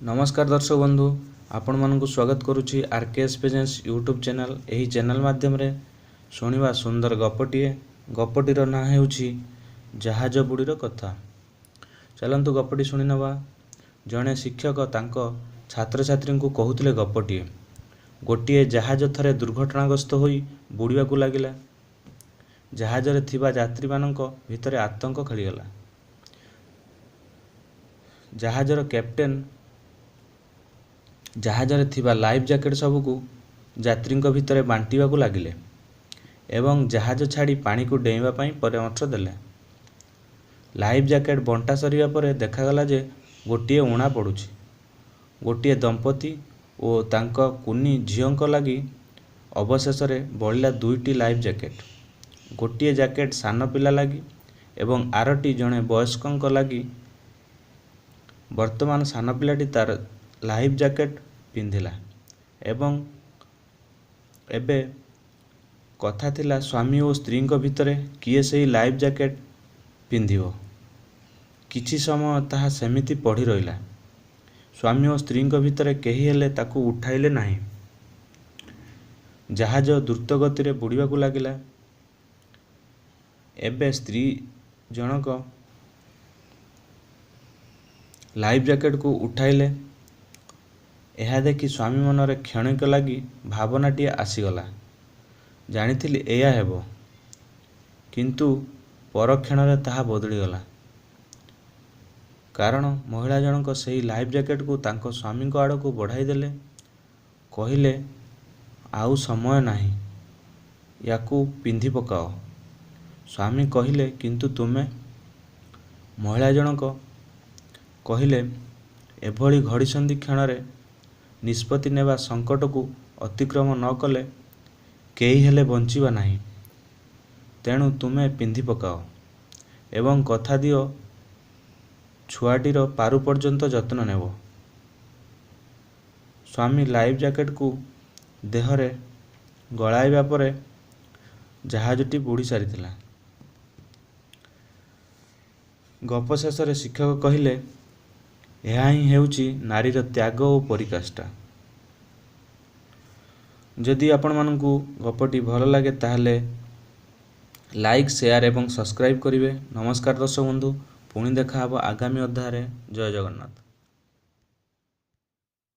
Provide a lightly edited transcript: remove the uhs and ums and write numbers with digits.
नमस्कार दर्शक बंधु, आपण मानकु स्वागत करुछि आरकेएस पेजेंस यूट्यूब चैनल। एही चैनल माध्यम रे शुणिबा सुंदर गपटिए। गपटीर ना हेउछि जहाज बुड़ीर कथा। चलंतु गपटी शुणी नवा। जणे शिक्षक तांको छात्र छात्री को कहूतिले गपटिए। गोटिए जहाज थरे दुर्घटनाग्रस्त होई बुड़ीबाकू लागिला। जहाज रे थिबा यात्री मानक भितरे आतंक खेलीगला। जहाजर कैप्टेन जहाज रे थिबा लाइफ जैकेट सबको यात्री भितर बांटिबाकू लागिले एवं जहाज छाड़ी पानी को डेइबा पई परामर्श देले। लाइफ जैकेट बंटा सरिया परे देखागला जे गोटिए उणा पड़ुछि। गोटिए दंपति ओ तांको कुनी झियोंक लागी अवशेष रे बळिला दुईटी लाइफ जैकेट। गोटिए जैकेट सान पिला लागी एवं आरटी जणे वयस्कंक लागी। वर्तमान सान पिलाटी तार लाइफ जैकेट पिंधिला एवं एबे कथा थिला स्वामी और स्त्री भितर किए से लाइफ जैकेट पिंधिबो। किछि समय ताहा सेमिति पड़ी रहिला। स्वामी और स्त्री भितर केही हेले ताकू उठाइले नाही। जहाज द्रुत गति रे बुड़ीबाकू लागिला। एबे स्त्री जनक लाइफ जैकेट को उठाइले। यह देखि स्वामी मनरे क्षणिक लगी भावनाटी आसीगला। जानिथिली एया हेबो, किंतु परक्षण रे ताहा बदलीगला। कारण महिला जनक सही लाइफ जैकेट को तांको स्वामी को आड़ को बढ़ाई देले। कहिले आउ समय नाही, याकू पिंधि पकाओ। स्वामी कहिले किंतु तुमे? महिला जनक कहिले एभली घड़ीसंधि क्षण रे निष्पत्ति नेबा संकट को अतिक्रम न कले केही हेले बंचिबा नाही। तेणु तुमे पिंधि पकाओ एवं कथा दियो छुआटीर पारु पर्यंत जत्न नेब। स्वामी लाइफ जैकेट को देहरे गलाइबा परे जहाजटी बुड़ी सारिथिला। गप शेष रे शिक्षक कहिले यह ही हेउची नारीर त्याग और परिकाष्ठा। जदि आपण मानकु गपटी भल लगे ताहले लाइक शेयर एवं सब्सक्राइब करिवे। नमस्कार दर्शक बंधु, पुणी देखा हबो आगामी अध्याय रे। जय जगन्नाथ।